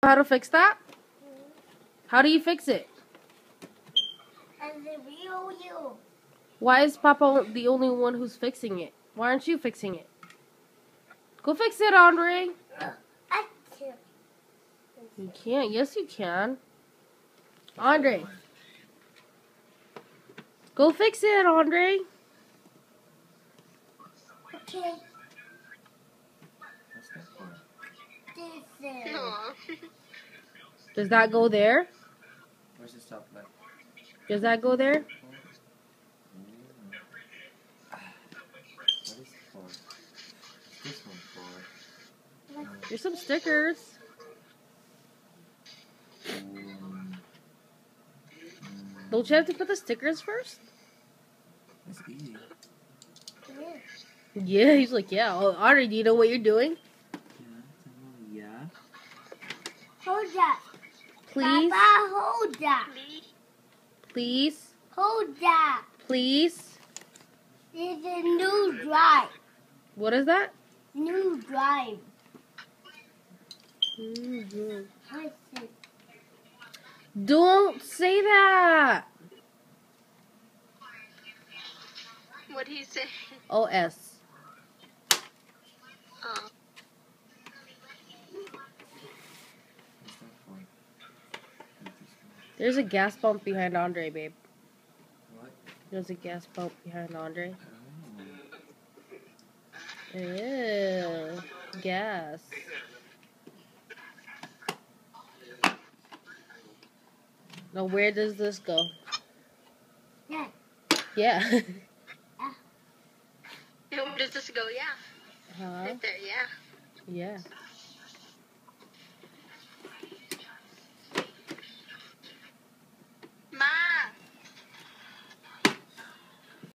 How to fix that? How do you fix it? And the real you. Why is Papa the only one who's fixing it? Why aren't you fixing it? Go fix it, Andre. I can't. You can't. Yes, you can. Andre. Go fix it, Andre. Okay. What's that for? This is. Aw. Does that go there? Where's the stoplight? Does that go there? What is it for? What's this one for? There's some stickers. Don't you have to put the stickers first? It's easy. Yeah, he's like, yeah. Oh, Andre, do you know what you're doing? Yeah. Hold that. Please, Papa, hold that. please, Hold that. please. This is a new drive. What is that? New drive. Mhm. What's it? Don't say that. What'd he say? OS. Oh. What's that for? There's a gas pump behind Andre, babe. What? There's a gas pump behind Andre. Oh. Ew. Gas. Now, where does this go? Yeah. Yeah. Where does this go? Yeah. Huh? Right there, yeah. Yeah.